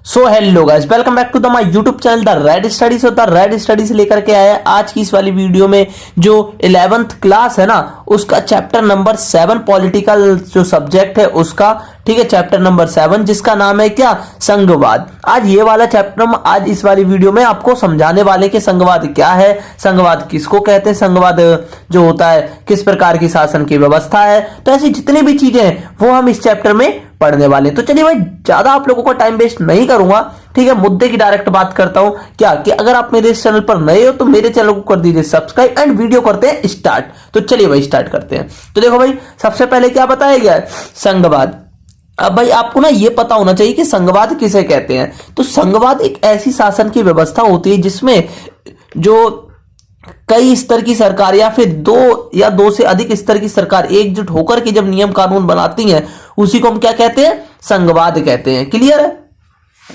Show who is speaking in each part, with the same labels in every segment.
Speaker 1: So hello guys, welcome back to the my YouTube channel the Red Studies. और the Red Studies लेकर के आया आज की इस वाली वीडियो में जो 11th क्लास है ना, उसका चैप्टर नंबर 7 पॉलिटिकल जो सब्जेक्ट है उसका, ठीक है, चैप्टर नंबर 7 जिसका नाम है क्या, संघवाद। आज ये वाला चैप्टर हम आज इस वाली वीडियो में आपको समझाने वाले कि संघवाद क्या है, संघवाद किसको कहते हैं, संघवाद जो होता है किस प्रकार की शासन की व्यवस्था है। तो ऐसी जितनी भी चीजें हैं वो हम इस चैप्टर में पढ़ने वाले हैं। तो चलिए भाई, ज्यादा आप लोगों का टाइम वेस्ट नहीं करूंगा, ठीक है, मुद्दे की डायरेक्ट बात करता हूं। क्या कि अगर आप मेरे इस चैनल पर नए हो तो मेरे चैनल को कर दीजिए सब्सक्राइब एंड वीडियो करते हैं स्टार्ट। तो चलिए भाई स्टार्ट करते हैं। तो देखो भाई, सबसे पहले क्या बताया गया है, संघवाद। अब भाई आपको ना ये पता होना चाहिए कि संघवाद किसे कहते हैं। तो संघवाद एक ऐसी शासन की व्यवस्था होती है जिसमें जो कई स्तर की सरकार या फिर दो से अधिक स्तर की सरकार एकजुट होकर के जब नियम कानून बनाती हैं उसी को हम क्या कहते हैं, संघवाद कहते हैं। क्लियर है।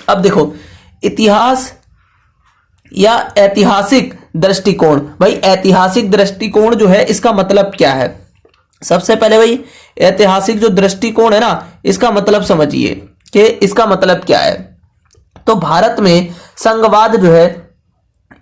Speaker 1: अब देखो, इतिहास या ऐतिहासिक दृष्टिकोण। भाई ऐतिहासिक दृष्टिकोण जो है इसका मतलब क्या है, सबसे पहले भाई ऐतिहासिक जो दृष्टिकोण है ना, इसका मतलब समझिए कि इसका मतलब क्या है। तो भारत में संघवाद जो है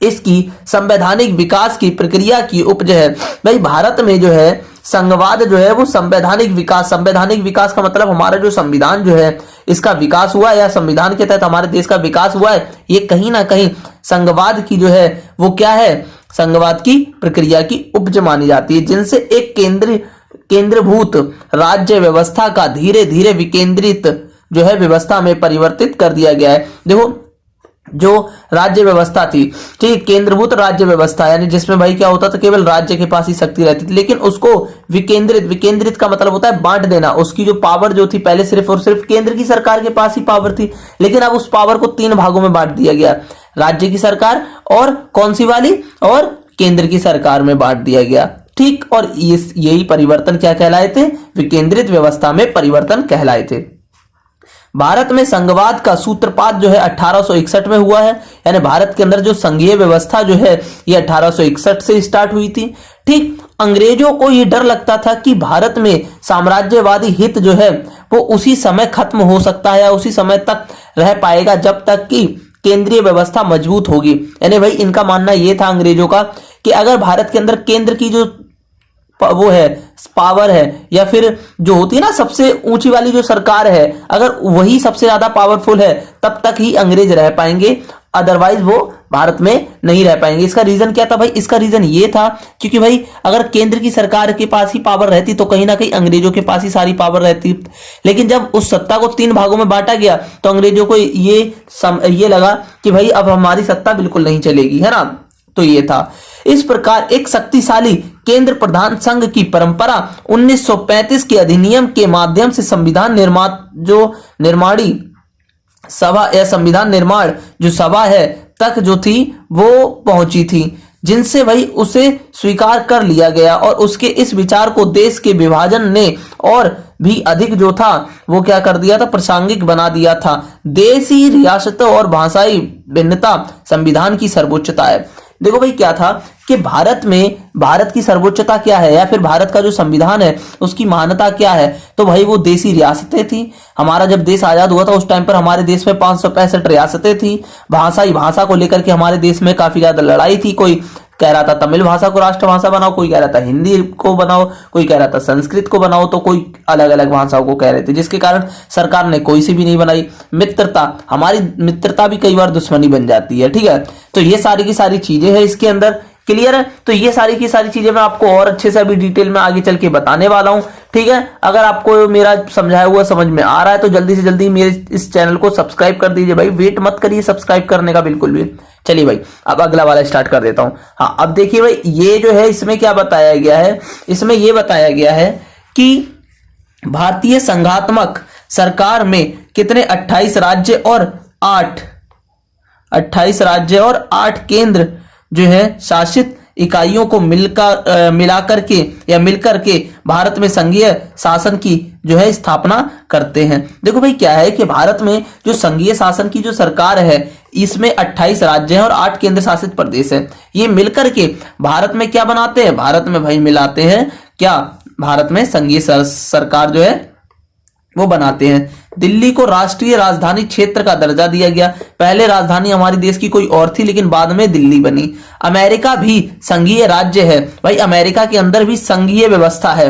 Speaker 1: इसकी संवैधानिक विकास की प्रक्रिया की उपज है। भाई भारत में जो है संघवाद जो है वो संवैधानिक विकास का मतलब हमारा जो संविधान जो है इसका विकास हुआ है या संविधान के तहत हमारे देश का विकास हुआ है, ये कहीं ना कहीं संघवाद की जो है वो क्या है, संघवाद की प्रक्रिया की उपज मानी जाती है, जिनसे एक केंद्रीभूत राज्य व्यवस्था का धीरे धीरे विकेंद्रित जो है व्यवस्था में परिवर्तित कर दिया गया है। देखो, जो राज्य व्यवस्था थी, ठीक, केंद्रभूत राज्य व्यवस्था, यानी जिसमें भाई क्या होता था, केवल राज्य के पास ही शक्ति रहती थी, लेकिन उसको विकेंद्रित का मतलब होता है बांट देना। उसकी जो पावर जो थी पहले सिर्फ और सिर्फ केंद्र की सरकार के पास ही पावर थी, लेकिन अब उस पावर को 3 भागों में बांट दिया गया, राज्य की सरकार और कौन सी वाली, और केंद्र की सरकार में बांट दिया गया, ठीक। और यही परिवर्तन क्या कहलाए थे, विकेंद्रित व्यवस्था में परिवर्तन कहलाए थे। भारत में संघवाद का सूत्रपात जो है 1861 में हुआ है, यानी भारत के अंदर जो संघीय व्यवस्था जो है ये 1861 से स्टार्ट हुई थी, ठीक। अंग्रेजों को ये डर लगता था कि भारत में साम्राज्यवादी हित जो है वो उसी समय खत्म हो सकता है या उसी समय तक रह पाएगा जब तक कि केंद्रीय व्यवस्था मजबूत होगी। यानी भाई इनका मानना ये था अंग्रेजों का कि अगर भारत के अंदर केंद्र की जो वो है पावर है या फिर जो होती है ना सबसे ऊंची वाली जो सरकार है, अगर वही सबसे ज्यादा पावरफुल है तब तक ही अंग्रेज रह पाएंगे, अदरवाइज वो भारत में नहीं रह पाएंगे। इसका रीजन क्या था भाई, इसका रीजन ये था क्योंकि भाई अगर केंद्र की सरकार के पास ही पावर रहती तो कहीं ना कहीं अंग्रेजों के पास ही सारी पावर रहती, लेकिन जब उस सत्ता को 3 भागों में बांटा गया तो अंग्रेजों को ये लगा कि भाई अब हमारी सत्ता बिल्कुल नहीं चलेगी, है ना। तो ये था। इस प्रकार एक शक्तिशाली केंद्र प्रधान संघ की परंपरा 1935 के अधिनियम के माध्यम से संविधान निर्माणी सभा या संविधान निर्माण जो सभा है तक जो थी वो पहुंची थी, जिनसे भाई उसे स्वीकार कर लिया गया और उसके इस विचार को देश के विभाजन ने और भी अधिक जो था वो क्या कर दिया था, प्रासंगिक बना दिया था। देशी रियासतों और भाषाई भिन्नता संविधान की सर्वोच्चता है। देखो भाई क्या था कि भारत की सर्वोच्चता क्या है या फिर भारत का जो संविधान है उसकी मान्यता क्या है, तो भाई वो देशी रियासतें थी। हमारा जब देश आजाद हुआ था उस टाइम पर हमारे देश में 565 रियासतें थी। भाषा को लेकर के हमारे देश में काफी ज्यादा लड़ाई थी। कोई कह रहा था तमिल भाषा को राष्ट्रभाषा बनाओ, कोई कह रहा था हिंदी को बनाओ, कोई कह रहा था संस्कृत को बनाओ, तो कोई अलग अलग भाषाओं को कह रहे थे, जिसके कारण सरकार ने कोई सी भी नहीं बनाई। हमारी मित्रता भी कई बार दुश्मनी बन जाती है, ठीक है। तो ये सारी की सारी चीजें हैं इसके अंदर। क्लियर है। तो ये सारी की सारी चीजें मैं आपको और अच्छे से अभी डिटेल में आगे चल के बताने वाला हूं, ठीक है। अगर आपको मेरा समझाया हुआ समझ में आ रहा है तो जल्दी से जल्दी मेरे इस चैनल को सब्सक्राइब कर दीजिए भाई, वेट मत करिए सब्सक्राइब करने का बिल्कुल भी। चलिए भाई, अब अगला वाला स्टार्ट कर देता हूं। हाँ, अब देखिए भाई, ये जो है इसमें क्या बताया गया है, इसमें ये बताया गया है कि भारतीय संघात्मक सरकार में कितने 28 राज्य और 8 केंद्र जो है शासित इकाइयों को मिलकर के भारत में संघीय शासन की जो है स्थापना करते हैं। देखो भाई क्या है कि भारत में जो संघीय शासन की जो सरकार है इसमें 28 राज्य हैं और 8 केंद्र शासित प्रदेश है। ये मिलकर के भारत में क्या बनाते हैं, भारत में भाई मिलाते हैं क्या, भारत में संघीय सरकार जो है वो बनाते हैं। दिल्ली को राष्ट्रीय राजधानी क्षेत्र का दर्जा दिया गया। पहले राजधानी हमारी देश की कोई और थी, लेकिन बाद में दिल्ली बनी। अमेरिका भी संघीय राज्य है। भाई अमेरिका के अंदर भी संघीय व्यवस्था है,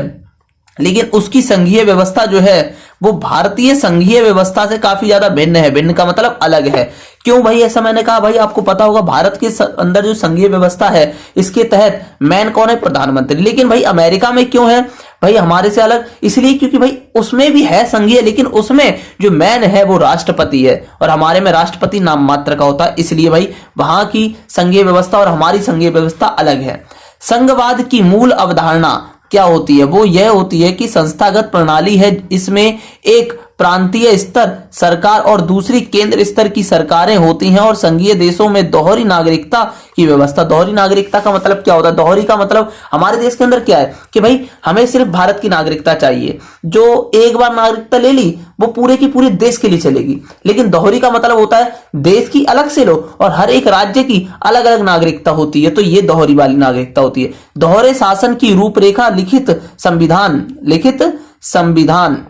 Speaker 1: लेकिन उसकी संघीय व्यवस्था जो है वो भारतीय संघीय व्यवस्था से काफी ज्यादा भिन्न है। भिन्न का मतलब अलग है। क्यों भाई ऐसा मैंने कहा? भाई आपको पता होगा भारत के अंदर जो संघीय व्यवस्था है इसके तहत मैन कौन है? प्रधानमंत्री। लेकिन भाई अमेरिका में क्यों है भाई हमारे से अलग? इसलिए क्योंकि भाई उसमें भी है संघीय, लेकिन उसमें जो मैन है वो राष्ट्रपति है, और हमारे में राष्ट्रपति नाम मात्र का होता है। इसलिए भाई वहां की संघीय व्यवस्था और हमारी संघीय व्यवस्था अलग है। संघवाद की मूल अवधारणा क्या होती है? वो यह होती है कि संस्थागत प्रणाली है, इसमें एक प्रांतीय स्तर सरकार और दूसरी केंद्र स्तर की सरकारें होती हैं, और संघीय देशों में दोहरी नागरिकता की व्यवस्था। दोहरी नागरिकता का मतलब क्या होता है? दोहरी का मतलब हमारे देश के अंदर क्या है कि भाई हमें सिर्फ भारत की नागरिकता चाहिए, जो एक बार नागरिकता ले ली वो पूरे की पूरे देश के लिए चलेगी। लेकिन दोहरी का मतलब होता है देश की अलग से लो और हर एक राज्य की अलग अलग नागरिकता होती है, तो ये दोहरी वाली नागरिकता होती है। दोहरे शासन की रूपरेखा लिखित संविधान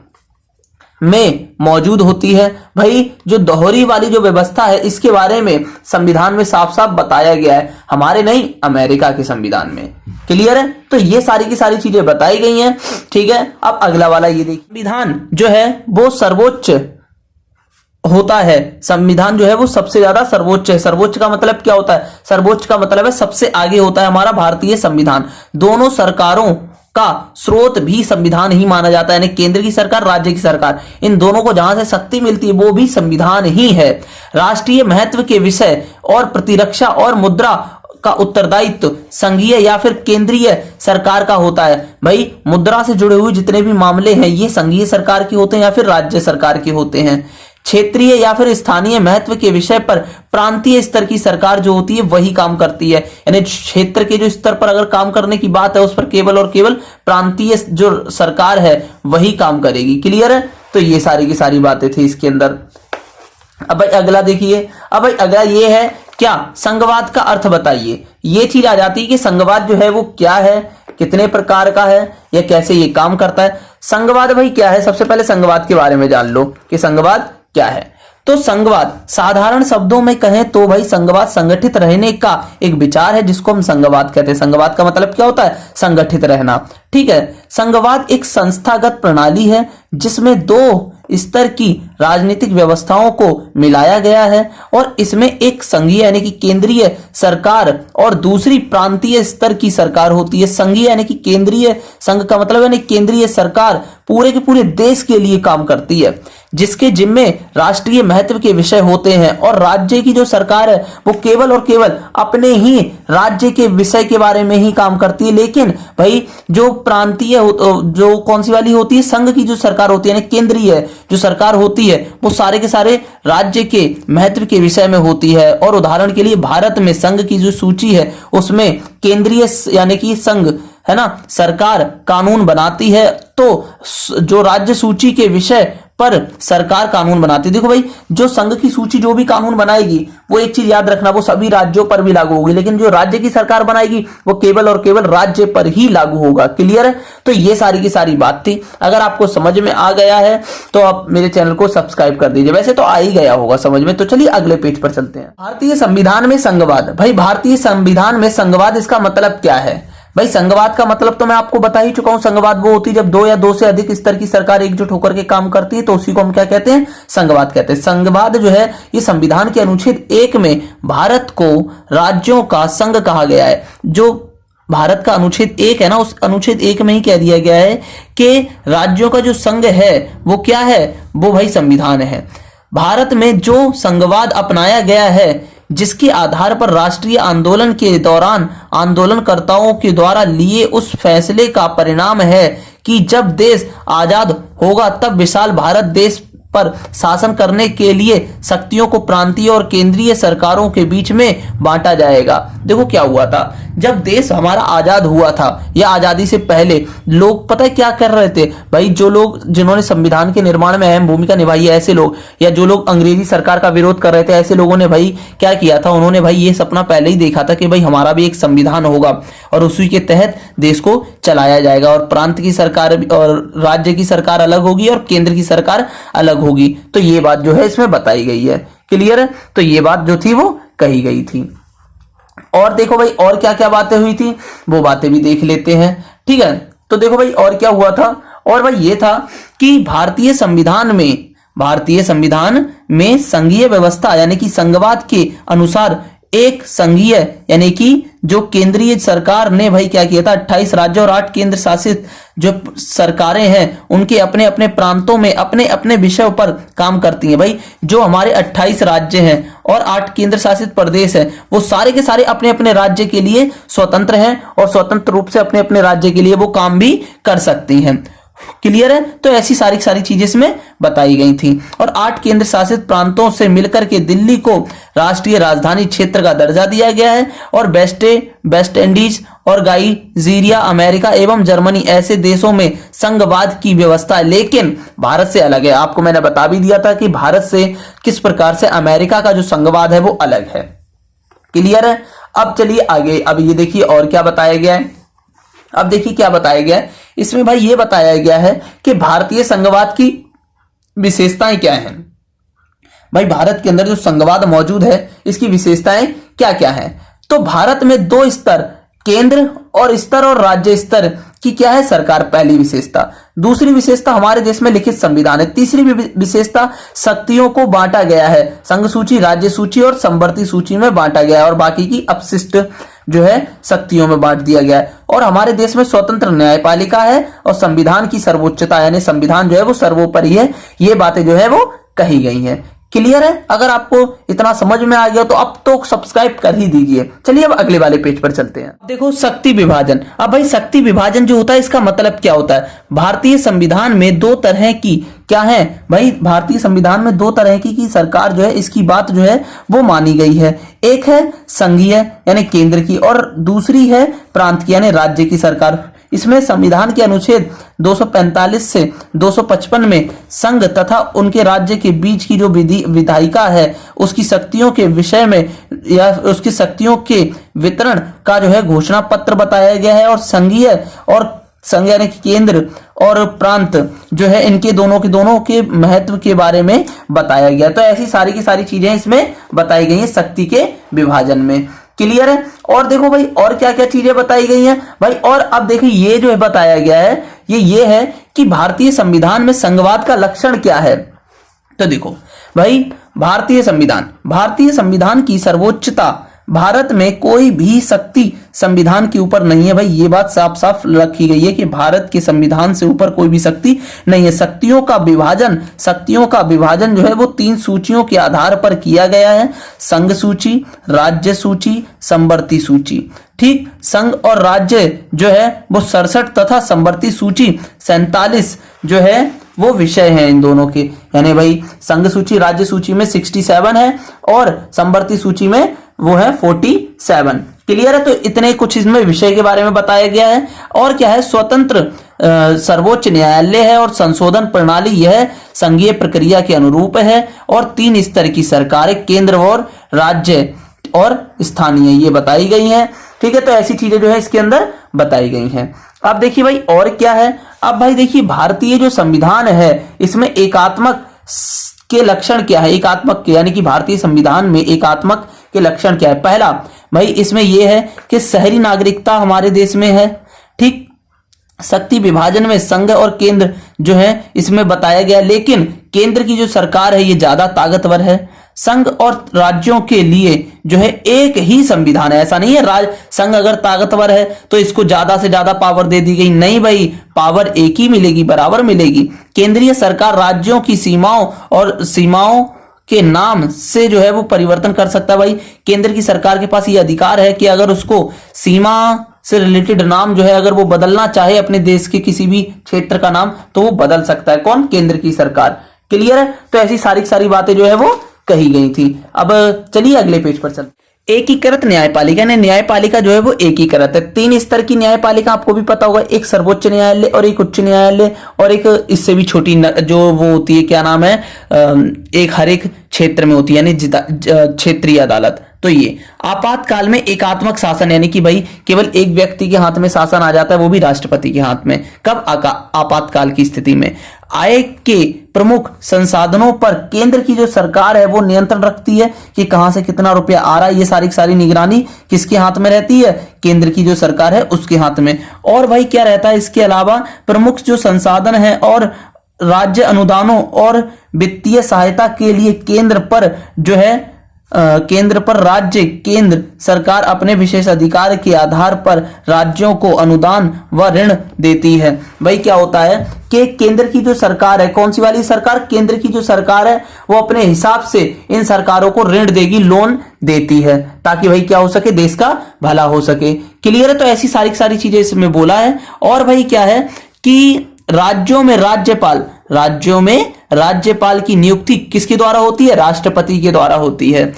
Speaker 1: में मौजूद होती है। भाई जो दोहरी वाली जो व्यवस्था है इसके बारे में संविधान में साफ साफ बताया गया है, हमारे नहीं अमेरिका के संविधान में। क्लियर है? तो ये सारी की सारी चीजें बताई गई हैं। ठीक है, अब अगला वाला ये देखिए, संविधान जो है वो सर्वोच्च होता है। संविधान जो है वो सबसे ज्यादा सर्वोच्च है। सर्वोच्च का मतलब क्या होता है? सर्वोच्च का मतलब है सबसे आगे होता है हमारा भारतीय संविधान। दोनों सरकारों का स्रोत भी संविधान ही माना जाता है, यानी केंद्र की सरकार, राज्य की सरकार, इन दोनों को जहां से शक्ति मिलती है वो भी संविधान ही है। राष्ट्रीय महत्व के विषय और प्रतिरक्षा और मुद्रा का उत्तरदायित्व संघीय या फिर केंद्रीय सरकार का होता है। भाई मुद्रा से जुड़े हुए जितने भी मामले हैं ये संघीय सरकार के होते हैं या फिर राज्य सरकार के होते हैं। क्षेत्रीय या फिर स्थानीय महत्व के विषय पर प्रांतीय स्तर की सरकार जो होती है वही काम करती है, यानी क्षेत्र के जो स्तर पर अगर काम करने की बात है उस पर केवल और केवल प्रांतीय जो सरकार है वही काम करेगी। क्लियर है? तो ये सारी की सारी बातें थी इसके अंदर। अब भाई अगला देखिए, अब भाई अगला ये है क्या? संघवाद का अर्थ बताइए। ये चीज आ जाती है कि संघवाद जो है वो क्या है, कितने प्रकार का है, या कैसे ये काम करता है। संघवाद भाई क्या है? सबसे पहले संघवाद के बारे में जान लो कि संघवाद क्या है। तो संघवाद साधारण शब्दों में कहें तो भाई संघवाद संगठित रहने का एक विचार है जिसको हम संघवाद कहते हैं। संघवाद का मतलब क्या होता है? संगठित रहना। ठीक है, संघवाद एक संस्थागत प्रणाली है जिसमें दो स्तर की राजनीतिक व्यवस्थाओं को मिलाया गया है, और इसमें एक संघीय यानी कि केंद्रीय सरकार और दूसरी प्रांतीय स्तर की सरकार होती है। संघीय यानी कि केंद्रीय, संघ का मतलब यानी केंद्रीय सरकार पूरे के पूरे देश के लिए काम करती है, जिसके जिम्मे राष्ट्रीय महत्व के विषय होते हैं, और राज्य की जो सरकार है वो केवल और केवल अपने ही राज्य के विषय के बारे में ही काम करती है। लेकिन भाई जो प्रांतीय जो कौन सी वाली होती है? संघ की जो सरकार होती है, केंद्रीय जो सरकार होती है वो सारे के सारे राज्य के महत्व के विषय में होती है। और उदाहरण के लिए भारत में संघ की जो सूची है उसमें केंद्रीय यानी कि संघ है ना सरकार कानून बनाती है, तो जो राज्य सूची के विषय पर सरकार कानून बनाती है। देखो भाई जो संघ की सूची जो भी कानून बनाएगी वो एक चीज याद रखना, वो सभी राज्यों पर भी लागू होगी, लेकिन जो राज्य की सरकार बनाएगी वो केवल और केवल राज्य पर ही लागू होगा। क्लियर है? तो ये सारी की सारी बात थी। अगर आपको समझ में आ गया है तो आप मेरे चैनल को सब्सक्राइब कर दीजिए। वैसे तो आ ही गया होगा समझ में। तो चलिए अगले पेज पर चलते हैं। भारतीय संविधान में संघवाद। भाई भारतीय संविधान में संघवाद इसका मतलब क्या है? भाई संघवाद का मतलब तो मैं आपको बता ही चुका हूं। संघवाद वो होती है जब दो या दो से अधिक स्तर की सरकार एकजुट होकर के काम करती है, तो उसी को हम क्या कहते हैं? संघवाद कहते हैं। संघवाद जो है ये संविधान के अनुच्छेद 1 में भारत को राज्यों का संघ कहा गया है। जो भारत का अनुच्छेद 1 है ना, उस अनुच्छेद 1 में ही कह दिया गया है कि राज्यों का जो संघ है वो क्या है? वो भाई संविधान है। भारत में जो संघवाद अपनाया गया है जिसके आधार पर राष्ट्रीय आंदोलन के दौरान आंदोलनकर्ताओं के द्वारा लिए उस फैसले का परिणाम है कि जब देश आजाद होगा तब विशाल भारत देश पर शासन करने के लिए शक्तियों को प्रांतीय और केंद्रीय सरकारों के बीच में बांटा जाएगा। देखो क्या हुआ था, जब देश हमारा आजाद हुआ था या आजादी से पहले लोग पता है क्या कर रहे थे भाई, जो लोग जिन्होंने संविधान के निर्माण में अहम भूमिका निभाई है ऐसे लोग, या जो लोग अंग्रेजी सरकार का विरोध कर रहे थे ऐसे लोगों ने भाई क्या किया था, उन्होंने भाई ये सपना पहले ही देखा था कि भाई हमारा भी एक संविधान होगा और उसी के तहत देश को चलाया जाएगा और प्रांत की सरकार और राज्य की सरकार अलग होगी और केंद्र की सरकार अलग होगी। तो ये बात जो है इसमें बताई गई है। क्लियर है? तो ये बात जो थी वो कही गई थी। और देखो भाई और क्या क्या बातें हुई थी वो बातें भी देख लेते हैं। ठीक है, तो देखो भाई और क्या हुआ था, और भाई ये था कि भारतीय संविधान में संघीय व्यवस्था यानी कि संघवाद के अनुसार एक संघीय यानी कि जो केंद्रीय सरकार ने भाई क्या किया था, 28 राज्य और 8 केंद्र शासित जो सरकारें हैं उनके अपने अपने प्रांतों में अपने अपने विषयों पर काम करती हैं। भाई जो हमारे 28 राज्य हैं और 8 केंद्र शासित प्रदेश हैं वो सारे के सारे अपने अपने राज्य के लिए स्वतंत्र हैं और स्वतंत्र रूप से अपने अपने राज्य के लिए वो काम भी कर सकती हैं। क्लियर है? तो ऐसी सारी चीजें इसमें बताई गई थी। और 8 केंद्र शासित प्रांतों से मिलकर के दिल्ली को राष्ट्रीय राजधानी क्षेत्र का दर्जा दिया गया है और वेस्ट इंडीज और नाइजीरिया, अमेरिका एवं जर्मनी ऐसे देशों में संघवाद की व्यवस्था है, लेकिन भारत से अलग है। आपको मैंने बता भी दिया था कि भारत से किस प्रकार से अमेरिका का जो संघवाद है वो अलग है। क्लियर है? अब चलिए आगे। अब ये देखिए और क्या बताया गया है। अब देखिए क्या बताया गया है इसमें भाई, ये बताया गया है कि भारतीय संघवाद की विशेषताएं क्या हैं। भाई भारत के अंदर जो संघवाद मौजूद है इसकी विशेषताएं क्या क्या हैं। तो भारत में 2 स्तर, केंद्र और राज्य स्तर की क्या है सरकार, पहली विशेषता। दूसरी विशेषता हमारे देश में लिखित संविधान है। तीसरी विशेषता शक्तियों को बांटा गया है, संघ सूची, राज्य सूची और समवर्ती सूची में बांटा गया है और बाकी की अपशिष्ट जो है शक्तियों में बांट दिया गया है। और हमारे देश में स्वतंत्र न्यायपालिका है और संविधान की सर्वोच्चता यानी संविधान जो है वो सर्वोपरि है। ये बातें जो है वो कही गई हैं। क्लियर है? अगर आपको इतना समझ में आ गया तो अब तो सब्सक्राइब कर ही दीजिए। चलिए अब अगले वाले पेज पर चलते हैं। देखो शक्ति विभाजन। अब भाई शक्ति विभाजन जो होता है इसका मतलब क्या होता है। भारतीय संविधान में 2 तरह की क्या है भाई, भारतीय संविधान में 2 तरह की सरकार जो है इसकी बात जो है वो मानी गई है। एक है संघीय यानी केंद्र की और दूसरी है प्रांत की यानी राज्य की सरकार। इसमें संविधान के अनुच्छेद 245 से 255 में संघ तथा उनके राज्य के बीच की जो विधायिका है उसकी शक्तियों के विषय में या उसकी शक्तियों के वितरण का जो है घोषणा पत्र बताया गया है। और संघीय और संघ यानी केंद्र और प्रांत जो है इनके दोनों के महत्व के बारे में बताया गया। तो ऐसी सारी की सारी चीजें इसमें बताई गई हैं शक्ति के विभाजन में। क्लियर है? और देखो भाई और क्या क्या चीजें बताई गई हैं भाई। और अब देखिए ये जो है बताया गया है ये है कि भारतीय संविधान में संघवाद का लक्षण क्या है। तो देखो भाई भारतीय संविधान की सर्वोच्चता, भारत में कोई भी शक्ति संविधान के ऊपर नहीं है। भाई ये बात साफ साफ रखी गई है कि भारत के संविधान से ऊपर कोई भी शक्ति नहीं है। शक्तियों का विभाजन जो है वो 3 सूचियों के आधार पर किया गया है, संघ सूची, राज्य सूची, समवर्ती सूची। ठीक, संघ और राज्य जो है वो 67 तथा समवर्ती सूची 47 जो है वो विषय हैं इन दोनों के। यानी भाई संघ सूची राज्य सूची में 67 है और समवर्ती सूची में वो है 47। क्लियर है? तो इतने कुछ इसमें विषय के बारे में बताया गया है। और क्या है, स्वतंत्र सर्वोच्च न्यायालय है और संशोधन प्रणाली यह संघीय प्रक्रिया के अनुरूप है और 3 स्तर की सरकारें केंद्र और राज्य और स्थानीय ये बताई गई हैं। ठीक है, तो ऐसी चीजें जो है इसके अंदर बताई गई हैं। अब देखिए भाई और क्या है। अब भाई देखिए भारतीय जो संविधान है इसमें एकात्मक के लक्षण क्या है। एकात्मक के यानी कि भारतीय संविधान में एकात्मक के लक्षण क्या है। पहला भाई इसमें यह है कि शहरी नागरिकता हमारे देश में है। ठीक, शक्ति विभाजन में संघ और केंद्र जो है इसमें बताया गया, लेकिन केंद्र की जो सरकार है ये ज्यादा ताकतवर है। संघ और राज्यों के लिए जो है एक ही संविधान है। ऐसा नहीं है संघ अगर ताकतवर है तो इसको ज्यादा से ज्यादा पावर दे दी गई, नहीं भाई, पावर एक ही मिलेगी, बराबर मिलेगी। केंद्रीय सरकार राज्यों की सीमाओं के नाम से जो है वो परिवर्तन कर सकता है। भाई केंद्र की सरकार के पास ये अधिकार है कि अगर उसको सीमा से रिलेटेड नाम जो है अगर वो बदलना चाहे अपने देश के किसी भी क्षेत्र का नाम तो वो बदल सकता है। कौन? केंद्र की सरकार। क्लियर है। तो ऐसी सारी बातें जो है वो कही गई थी। अब चलिए अगले पेज पर चलते। एकीकृत न्यायपालिका ने न्यायपालिका जो है वो एकीकृत है। 3 स्तर की न्यायपालिका आपको भी पता होगा, एक सर्वोच्च न्यायालय और एक उच्च न्यायालय और एक इससे भी छोटी जो वो होती है, क्या नाम है, एक हर एक क्षेत्र में होती है, यानी क्षेत्रीय अदालत। तो ये आपातकाल में एकात्मक शासन, यानी कि भाई केवल एक व्यक्ति के हाथ में शासन आ जाता है, वो भी राष्ट्रपति के हाथ में। कब? आपातकाल की स्थिति में। आय के प्रमुख संसाधनों पर केंद्र की जो सरकार है वो नियंत्रण रखती है कि कहां से कितना रुपया आ रहा है। ये सारी निगरानी किसके हाथ में रहती है? केंद्र की जो सरकार है उसके हाथ में। और भाई क्या रहता है इसके अलावा? प्रमुख जो संसाधन है और राज्य अनुदानों और वित्तीय सहायता के लिए केंद्र पर जो है केंद्र सरकार अपने विशेष अधिकार के आधार पर राज्यों को अनुदान व ऋण देती है। भाई क्या होता है कि केंद्र की जो सरकार है, कौन सी वाली सरकार? केंद्र की जो सरकार है वो अपने हिसाब से इन सरकारों को ऋण देगी, लोन देती है, ताकि भाई क्या हो सके, देश का भला हो सके। क्लियर है। तो ऐसी सारी चीजें इसमें बोला है। और भाई क्या है कि राज्यों में राज्यपाल की नियुक्ति किसके द्वारा होती है? राष्ट्रपति के द्वारा होती है।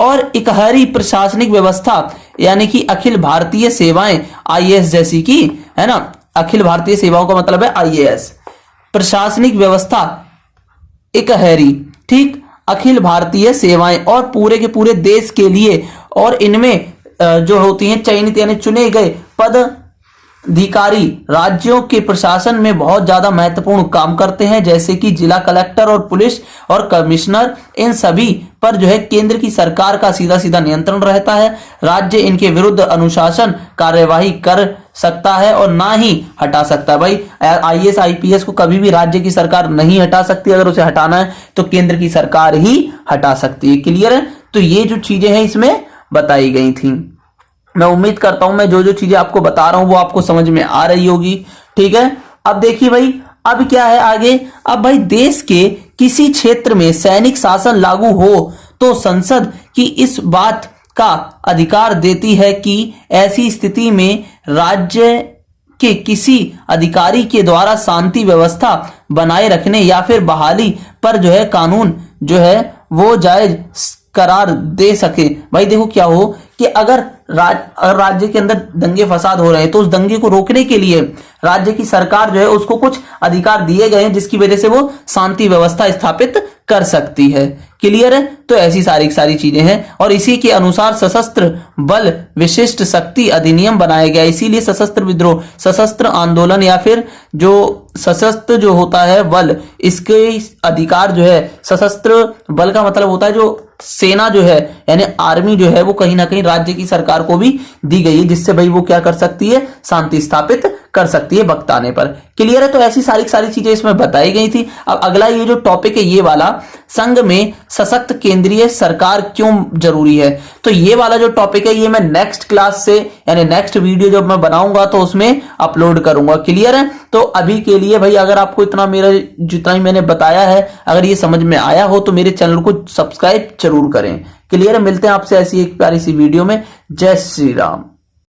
Speaker 1: और इकहरी प्रशासनिक व्यवस्था, यानी कि अखिल भारतीय सेवाएं, आईएएस जैसी की, है ना, अखिल भारतीय सेवाओं का मतलब है आईएएस। प्रशासनिक व्यवस्था इकहरी, ठीक, अखिल भारतीय सेवाएं और पूरे के पूरे देश के लिए, और इनमें जो होती हैं चयनित यानी चुने गए पद अधिकारी राज्यों के प्रशासन में बहुत ज्यादा महत्वपूर्ण काम करते हैं, जैसे कि जिला कलेक्टर और पुलिस और कमिश्नर। इन सभी पर जो है केंद्र की सरकार का सीधा नियंत्रण रहता है। राज्य इनके विरुद्ध अनुशासन कार्यवाही कर सकता है और ना ही हटा सकता है। भाई आईएएस आईपीएस को कभी भी राज्य की सरकार नहीं हटा सकती। अगर उसे हटाना है तो केंद्र की सरकार ही हटा सकती है। क्लियर है। तो ये जो चीजें हैं इसमें बताई गई थी। मैं उम्मीद करता हूं मैं जो चीजें आपको बता रहा हूं वो आपको समझ में आ रही होगी। ठीक है। अब देखिए भाई, अब क्या है आगे। अब भाई देश के किसी क्षेत्र में सैनिक शासन लागू हो तो संसद की इस बात का अधिकार देती है कि ऐसी स्थिति में राज्य के किसी अधिकारी के द्वारा शांति व्यवस्था बनाए रखने या फिर बहाली पर जो है कानून जो है वो जायज करार दे सके। भाई देखो क्या हो कि अगर राज्य के अंदर दंगे फसाद हो रहे हैं तो उस दंगे को रोकने के लिए राज्य की सरकार जो है उसको कुछ अधिकार दिए गए हैं, जिसकी वजह से वो शांति व्यवस्था स्थापित कर सकती है। क्लियर है। तो ऐसी सारी चीजें हैं और इसी के अनुसार सशस्त्र बल विशिष्ट शक्ति अधिनियम बनाया गया। इसीलिए सशस्त्र विद्रोह, सशस्त्र आंदोलन या फिर जो सशस्त्र जो होता है बल, इसके अधिकार जो है, सशस्त्र बल का मतलब होता है जो सेना जो है यानी आर्मी जो है वो कहीं ना कहीं राज्य की सरकार को भी दी गई है, जिससे भाई वो क्या कर सकती है, शांति स्थापित कर सकती है वक्त आने पर। क्लियर है। तो ऐसी सारी चीजें इसमें बताई गई थी। अब अगला ये जो टॉपिक है ये वाला, संघ में सशक्त केंद्रीय सरकार क्यों जरूरी है, तो ये वाला जो टॉपिक है ये मैं नेक्स्ट क्लास से यानी नेक्स्ट वीडियो जब मैं बनाऊंगा तो उसमें अपलोड करूंगा। क्लियर है। तो अभी के लिए भाई अगर आपको इतना मेरा जितना ही मैंने बताया है अगर ये समझ में आया हो तो मेरे चैनल को सब्सक्राइब जरूर करें। क्लियर है। मिलते हैं आपसे ऐसी एक प्यारी सी वीडियो में। जय श्री राम।